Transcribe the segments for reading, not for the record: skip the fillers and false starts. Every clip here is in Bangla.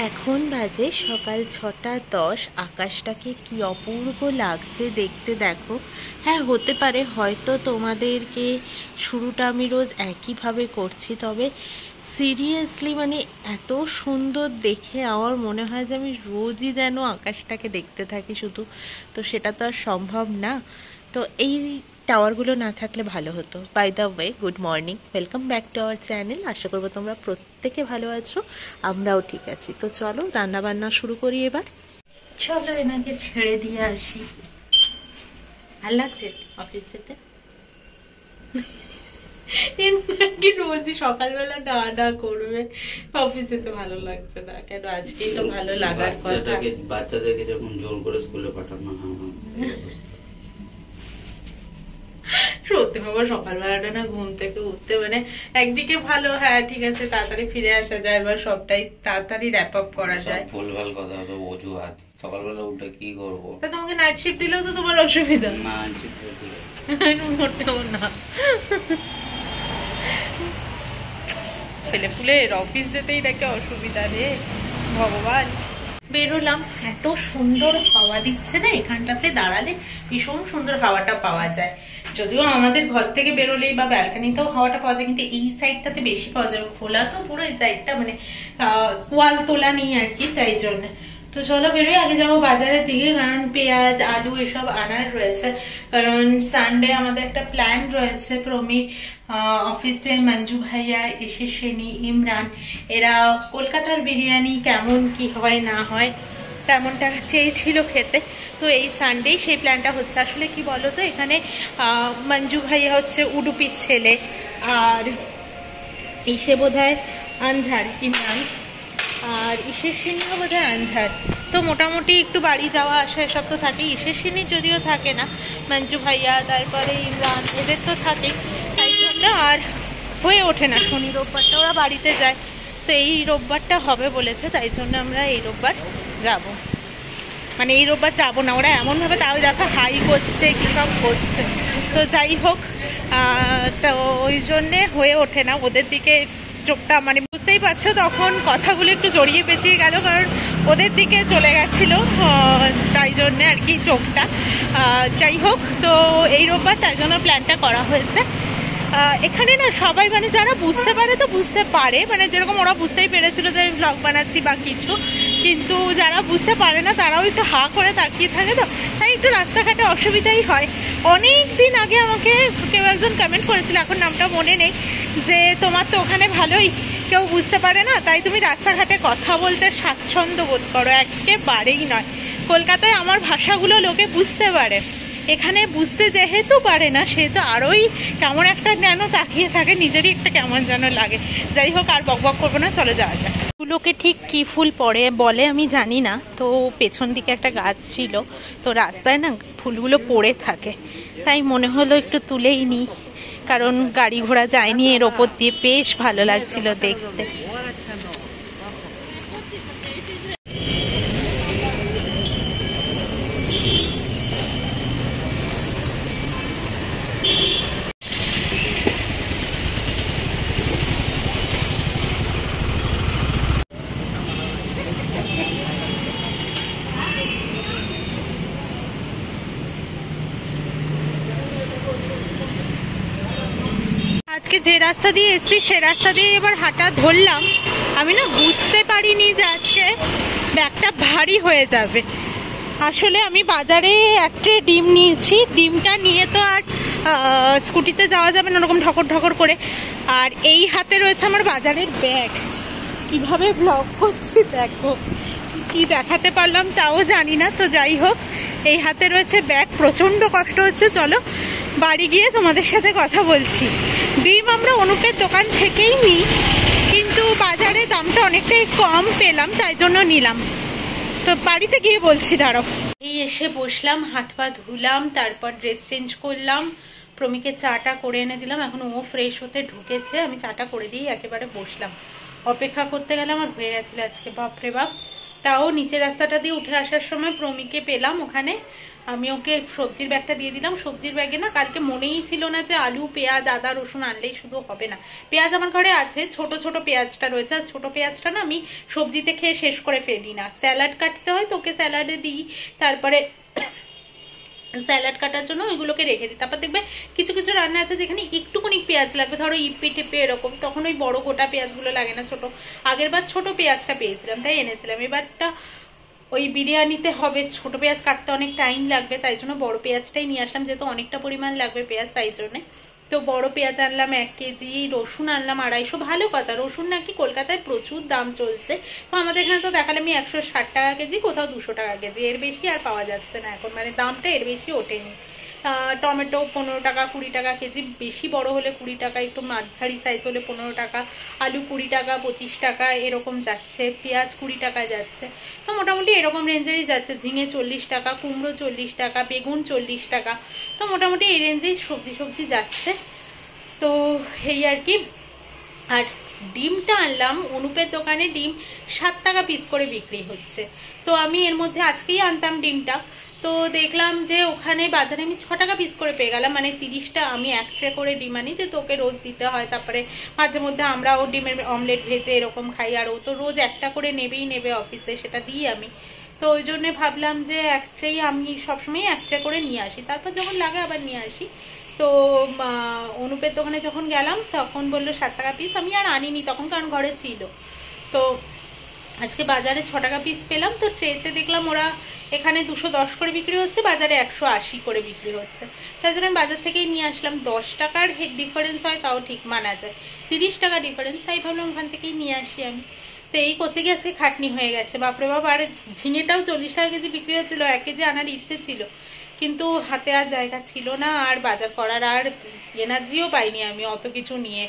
এখন বাজে সকাল 6:10। আকাশটাকে কি অপূর্ব লাগছে দেখতে, দেখো। হ্যাঁ, হতে পারে হয়তো তোমাদেরকে শুরুটা আমি রোজ একইভাবে করছি, তবে সিরিয়াসলি মানে এত সুন্দর দেখে আমার মনে হয় যে আমি রোজই যেন আকাশটাকে দেখতে থাকি শুধু। তো সেটা তো আর সম্ভব না। তো এই টাওয়ারগুলো না থাকলে ভালো হতো। By the way, good morning, welcome back to our channel. আশা করবো তোমরা প্রত্যেকে ভালো আছো, আমরাও ঠিক আছি। তো চলো রান্না বান্না শুরু করি এবার। চলো এনাকে ছেড়ে দিয়ে আসি। ভাল লাগছে অফিস যেতে? এনাকে রোজই সকালবেলা গানা করবে, অফিসে তো ভালো লাগছে না কেন? আজকেই তো ভালো লাগার কথা। বাচ্চাদেরকে যখন জোর করে স্কুলে পাঠানো সত্যি বাবা, সকালবেলাটা না ঘুম থেকে উঠতে মানে একদিকে ভালো, হ্যাঁ ঠিক আছে, তাড়াতাড়ি ফিরে আসা যায় বা সবটাই তাড়াতাড়ি র্যাপ আপ করা যায়। ভুলভাল কথা, সব অজুহাত। সকালবেলা উঠে কি করবো? তা তোমাকে নাইট শিফট দিলেও তো তোমার অসুবিধা না, মোটেও না। ছেলে পুলের অফিস যেতেই নাকি অসুবিধা রে ভগবান। বেরোলাম, এত সুন্দর হাওয়া দিচ্ছে না এখানটাতে দাঁড়ালে, ভীষণ সুন্দর হাওয়াটা পাওয়া যায়। যদিও আমাদের ঘর থেকে বেরোলেই বা ব্যালকনিতেও হাওয়াটা পাওয়া যায়, কিন্তু এই সাইডটাতে বেশি পাওয়া যায়। খোলা তো পুরো এই সাইডটা, মানে ওয়াল তোলা নেই আর কি, তাই জন্য। তো চলো বেরোই, আগে যাবো বাজারের দিকে, কারণ পেঁয়াজ আলু এসব আনার রয়েছে। কারণ সানডে আমাদের একটা প্ল্যান রয়েছে। প্রমি অফিসে, মঞ্জু ভাইয়া, এসেসেনি, ইমরান, এরা কলকাতার বিরিয়ানি কেমন কি হয় না হয় তেমনটা চেয়েছিল খেতে। তো এই সানডে সেই প্ল্যানটা হচ্ছে। আসলে কি বলতো, এখানে মঞ্জু ভাইয়া হচ্ছে উডুপির ছেলে, আর ইসে বোধহয় আনঝার, ইমরান, আর ইসেসিনীও বোধহয় আনঝার। তো মোটামুটি একটু বাড়ি যাওয়া আসা এসব তো থাকে। ইসেসিনী যদিও থাকে না, মঞ্জু ভাইয়া তারপরে ইমরান এদের তো থাকে, তাই জন্য আর হয়ে ওঠে না। শনি রোববারটা ওরা বাড়িতে যায়, তো এই রোববারটা হবে বলেছে, তাই জন্য আমরা এই রোববার যাব। মানে এই রোববার যাবো না, ওরা এমনভাবে তাও দেখো হাই করছে কি সব করছে। তো যাই হোক, তো ওই জন্যে হয়ে ওঠে না ওদের দিকে চোখটা, মানে বুঝতেই পারছো তখন কথাগুলো একটু জড়িয়ে পেঁচিয়ে গেল, কারণ ওদের দিকে চলে গেছিল, তাই জন্যে আর কি চোখটা। যাই হোক, তো এই রোববার তাই জন্য প্ল্যানটা করা হয়েছে। এখানে না সবাই মানে যারা বুঝতে পারে তো বুঝতে পারে, মানে যেরকম ওরা বুঝতেই পেরেছিল যে আমি ব্লগ বানাচ্ছি বা কিছু, কিন্তু যারা বুঝতে পারে না তারাও একটু হা করে তাকিয়ে থাকে, তো তাই একটু রাস্তাঘাটে অসুবিধাই হয়। অনেক দিন আগে আমাকে কেউ একজন কমেন্ট করেছিল, এখন নামটা মনে নেই, যে তোমার তো ওখানে ভালোই কেউ বুঝতে পারে না, তাই তুমি রাস্তাঘাটে কথা বলতে স্বাচ্ছন্দ্য বোধ করো। একেবারেই নয়, কলকাতায় আমার ভাষাগুলো লোকে বুঝতে পারে, এখানে বুঝতে যেহেতু পারে না সেহেতু আরোই কেমন একটা যেন তাকিয়ে থাকে, নিজেরই একটা কেমন যেন লাগে। যাই হোক, আর বক বক করবো না, চলে যাওয়া যায়। ফুলকে ঠিক কি ফুল পড়ে বলে আমি জানি না, তো পেছন দিকে একটা গাছ ছিল, তো রাস্তায় না ফুলগুলো পড়ে থাকে, তাই মনে হলো একটু তুলেই নিই, কারণ গাড়ি ঘোড়া যায়নি এর ওপর দিয়ে, বেশ ভালো লাগছিল দেখতে। আজকে যে রাস্তা দিয়ে এসছি সে রাস্তা দিয়ে এবার হাঁটা ধরলাম। আমি না বুঝতে পারিনি যে আজকে ব্যাগটা ভারী হয়ে যাবে। আসলে আমি বাজারে একটা ডিম নিয়েছি, ডিমটা নিয়ে তো আর স্কুটিতে যাওয়া যাবে না ওরকম ঢকর ঢকর করে, আর এই হাতে রয়েছে আমার বাজারের ব্যাগ। কিভাবে ব্লগ করছি দেখো, কি দেখাতে পারলাম তাও জানি না। তো যাই হোক, এই হাতে রয়েছে ব্যাগ, প্রচন্ড কষ্ট হচ্ছে। চলো বাড়ি গিয়ে তোমাদের সাথে কথা বলছি। ডিম আমরা অনুপের দোকান থেকেই নিই, কিন্তু বাজারে দামটা অনেকটাই কম পেলাম, তাই জন্য নিলাম। তো বাড়িতে গিয়ে বলছি, দাঁড়াও। এই এসে বসলাম, হাত পা ধুলাম, তারপর ড্রেস চেঞ্জ করলাম, প্রমিকে চাটা করে এনে দিলাম। এখন ও ফ্রেশ হতে ঢুকেছে, আমি চাটা করে দিয়ে একেবারে বসলাম। অপেক্ষা করতে গেলে আমার হয়ে গেছিল আজকে, বাপরে বাপ। তাও নিচের রাস্তাটা দিয়ে উঠে আসার সময় প্রমিকে পেলাম ওখানে। আমি ওকে সবজির ব্যাগটা দিয়ে দিলাম। সবজির ব্যাগে না কালকে মনেই ছিল না যে আলু পেঁয়াজ আদা রসুন আনলেই শুধু হবে না। পেঁয়াজ আমার ঘরে আছে, ছোট ছোট পেঁয়াজটা রয়েছে, আর ছোট পেঁয়াজটা না আমি সবজিতে খেয়ে শেষ করে ফেলি না, স্যালাড কাটতে হয় তো ওকে স্যালাডে দিই, তারপরে স্যালাড কাটার জন্য ওইগুলোকে রেখে দিই। তারপর দেখবে কিছু কিছু রান্না আছে যেখানে একটুখানি পেঁয়াজ লাগবে, ধরো ইপি টিপে এরকম, তখন ওই বড় গোটা পেঁয়াজগুলো লাগে না, ছোট। আগের বার ছোট পেঁয়াজটা পেয়েছিলাম তাই এনেছিলাম, এবারটা ওই বিরিয়ানিতে হবে ছোট পেঁয়াজ কাটতে অনেক টাইম লাগবে, তাই জন্য বড় পেঁয়াজটাই নিয়ে আসলাম, যেহেতু অনেকটা পরিমাণ লাগবে পেঁয়াজ তাই জন্যে। তো বড় পেঁয়াজ আনলাম 1 কেজি, রসুন আনলাম 250। ভালো কথা, রসুন নাকি কলকাতায় প্রচুর দাম চলছে, তো আমাদের এখানে তো দেখালে আমি 160 টাকা কেজি, কোথাও 200 টাকা কেজি, এর বেশি আর পাওয়া যাচ্ছে না এখন, মানে দামটা এর বেশি ওঠেনি। টমেটো 15 টাকা 20 টাকা কেজি, বেশি বড় হলে 20 টাকা, একটু মাঝারি সাইজ হলে 15 টাকা, আলু 20 টাকা 25 টাকা এরকম যাচ্ছে, পেঁয়াজ 20 টাকা যাচ্ছে, তো মোটামুটি এরকম রেঞ্জেরই যাচ্ছে। ঝিঙে 40 টাকা, কুমড়ো 40 টাকা, বেগুন 40 টাকা, তো মোটামুটি এই রেঞ্জেই সবজি যাচ্ছে। তো এই আর কি। আর ডিমটা আনলাম অনুপের দোকানে, ডিম 7 টাকা পিস করে বিক্রি হচ্ছে, তো আমি এর মধ্যে আজকেই আনতাম ডিমটা, তো দেখলাম যে ওখানে বাজারে আমি 6 টাকা পিস করে পেয়ে গেলাম, মানে 30টা। আমি 1 ট্রে করে ডিম আনি, যে তোকে রোজ দিতে হয়, তারপরে মাঝে মধ্যে আমরাও ডিমের অমলেট ভেজে এরকম খাই, আর ও তো রোজ একটা করে নেবে অফিসে, সেটা দিই আমি। তো ওই জন্য ভাবলাম যে 1 ট্রেই আমি সবসময় 1 ট্রে করে নিয়ে আসি, তারপর যখন লাগে আবার নিয়ে আসি। তো অনুপের দোকানে যখন গেলাম তখন বললো 7 টাকা পিস, আমি আর আনিনি তখন কারণ ঘরে ছিল। তো আজকে বাজারে 6 টাকা পিস পেলাম, তো ট্রেতে দেখলাম ওরা এখানে 210 করে বিক্রি হচ্ছে, বাজারে 180 করে বিক্রি হচ্ছে, তাই জন্য আমি বাজার থেকেই নিয়ে আসলাম। 10 টাকার ডিফারেন্স হয় তাও ঠিক মানা যায়, 30 টাকা ডিফারেন্স, তাই ভাবলাম ওখান থেকেই নিয়ে আসি আমি। তো এই করতে গিয়ে আজকে খাটনি হয়ে গেছে, বাপরে বাপ। আর ঝিঙেটাও 40 টাকা কেজি বিক্রি হচ্ছিল, 1 কেজি আনার ইচ্ছে ছিল, কিন্তু হাতে আর জায়গা ছিল না, আর বাজার করার আর এনার্জিও পাইনি আমি অত কিছু নিয়ে।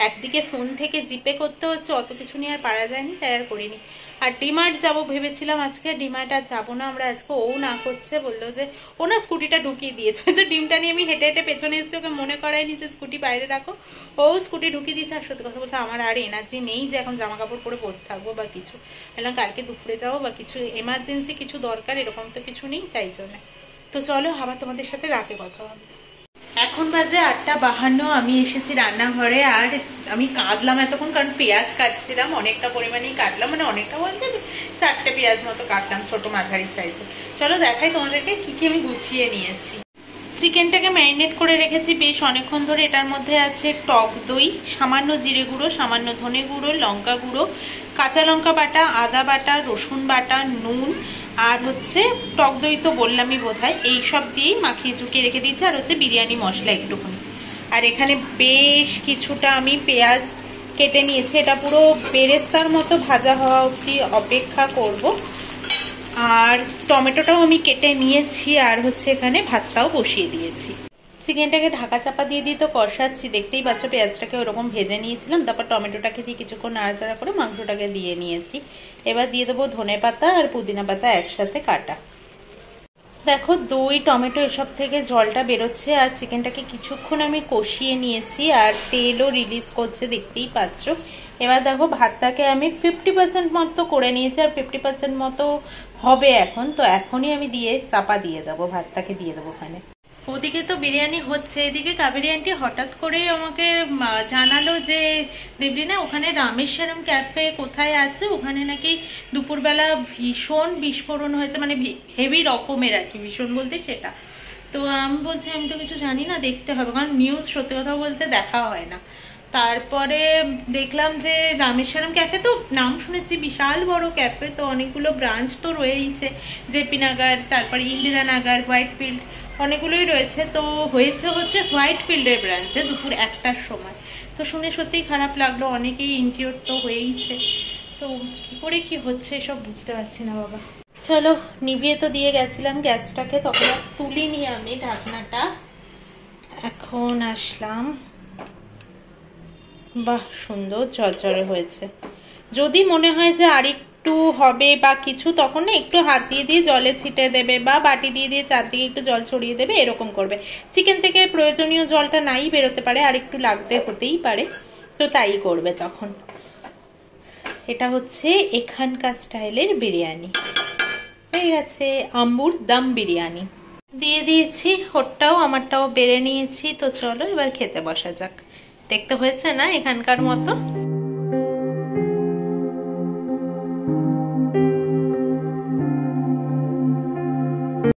একদিকে ফোন থেকে জিপে করতে হচ্ছে, অত কিছু নিয়ে আর পারা যায়নি, তাই আর করিনি। আর ডিমার্ট যাবো ভেবেছিলাম আজকে, ডিমার্ট আর যাবো না আমরা আজকে, ও না করছে, বললো যে ও না স্কুটিটা ঢুকিয়ে দিয়েছে, যে ডিমটা নিয়ে আমি হেঁটে হেঁটে পেছনে এসেছি, ওকে মনে করায়নি যে স্কুটি বাইরে রাখো, ও স্কুটি ঢুকিয়ে দিয়েছে। আর সত্যি কথা বলতে আমার আর এনার্জি নেই যে এখন জামা কাপড় পরে বসে থাকবো বা কিছু, বললাম কালকে দুপুরে যাবো বা কিছু এমার্জেন্সি কিছু দরকার, এরকম তো কিছু নেই, তাই জন্য। তো চলো আবার তোমাদের সাথে রাতে কথা হবে। এখন বাজে 8:52, আমি এসেছি রান্নাঘরে, আর আমি কাটলাম এতক্ষণ, কারণ পেঁয়াজ কাটছিলাম, অনেকটা পরিমাণেই কাটলাম, মানে অনেকটা বলতে 4টে পেঁয়াজ মতো কাটলাম, ছোট মাঝারি সাইজে। চলো দেখাই তোমাদেরকে কি কি আমি গুছিয়ে নিয়েছি। চিকেনটাকে ম্যারিনেট করে রেখেছি বেশ অনেকক্ষণ ধরে। এটার মধ্যে আছে টক দই, সামান্য জিরে গুঁড়ো, সামান্য ধনে গুঁড়ো, লঙ্কা গুঁড়ো, কাঁচা লঙ্কা বাটা, আদা বাটা, রসুন বাটা, নুন, আর হচ্ছে টক দই তো বললামই বোধহয়, এইসব দিয়েই মাখিয়ে চুকিয়ে রেখে দিয়েছি, আর হচ্ছে বিরিয়ানি মশলা একটুখানি। আর এখানে বেশ কিছুটা আমি পেঁয়াজ কেটে নিয়েছি, এটা পুরো বেরেস্তার মতো ভাজা হওয়া অবধি অপেক্ষা করব। আর টমেটোটাও আমি কেটে নিয়েছি, আর হচ্ছে এখানে ভাতটাও বসিয়ে দিয়েছি। চিকেনটাকে ঢাকা চাপা দিয়ে তো কষাচ্ছি, দেখতেই পাচ্ছ পেঁয়াজটাকে ওরকম ভেজে নিয়েছিলাম, তারপর টমেটোটাকে দিয়ে কিছুক্ষণ নাড়াচাড়া করে মাংসটাকে দিয়ে নিয়েছি। এবার দিয়ে দেবো ধনে পাতা আর পুদিনা পাতা একসাথে কাটা। দেখো দই টমেটো এসব থেকে জলটা বেরোচ্ছে, আর চিকেনটাকে কিছুক্ষণ আমি কষিয়ে নিয়েছি, আর তেলও রিলিজ করছে দেখতেই পাচ্ছ। এবার দেখো ভাতটাকে আমি 50% মতো করে নিয়েছি, আর 50% মতো হবে এখন, তো এখনই আমি দিয়ে চাপা দিয়ে দেবো, ভাতটাকে দিয়ে দেবো ওখানে। ওদিকে তো বিরিয়ানি হচ্ছে, এদিকে কাবেরী আন্টি হঠাৎ করে আমাকে জানালো যে দেবলিনা ওখানে রামেশ্বরম ক্যাফে কোথায় আছে, ওখানে নাকি দুপুরবেলা ভীষণ বিস্ফোরণ হয়েছে, মানে হেভি রকমের আর কি, ভীষণ বলতে সেটা। তো আমি বলছি আমি তো কিছু জানি না, দেখতে হবে, কারণ নিউজ সত্যি কথা বলতে দেখা হয় না। তারপরে দেখলাম যে রামেশ্বরম ক্যাফে, তো নাম শুনেছি বিশাল বড় ক্যাফে, তো অনেকগুলো ব্রাঞ্চ তো রয়েইছে, জেপি নগর, তারপরে ইন্দিরা নগর, হোয়াইটফিল্ড, অনেকগুলোই রয়েছে। তো হচ্ছে হোয়াইট ফিল্ডের ব্রাঞ্চে দুপুর 1টার সময়। তো শুনে সত্যিই খারাপ লাগলো, অনেকেই ইনজিওর তো হয়েইছে, তো কি করে কি হচ্ছে এসব বুঝতে পারছি না বাবা। চলো নিভিয়ে তো দিয়ে গেছিলাম গ্যাসটাকে, তখন আর তুলিনি আমি ঢাকনাটা, এখন আসলাম। বাহ সুন্দর ঝরঝরে হয়েছে। যদি মনে হয় যে আরেকটু হবে বা কিছু, তখন না একটু হাত দিয়ে দিয়ে জলে ছিটে দেবে, বা বাটি দিয়ে দিয়ে চারদিকে একটু জল ছড়িয়ে দেবে, এরকম করবে। চিকেন থেকে প্রয়োজনীয় জলটা নাই বেরোতে পারে, আর একটু লাগতে হতেই পারে, তো তাই করবে তখন। এটা হচ্ছে এখানকার স্টাইলের বিরিয়ানি। হয়ে গেছে আম্বুর দম বিরিয়ানি। দিয়ে দিয়েছি, ওরটাও আমারটাও বেড়ে নিয়েছি। তো চলো এবার খেতে বসা যাক। দেখতে হয়েছে না এখানকার মতো?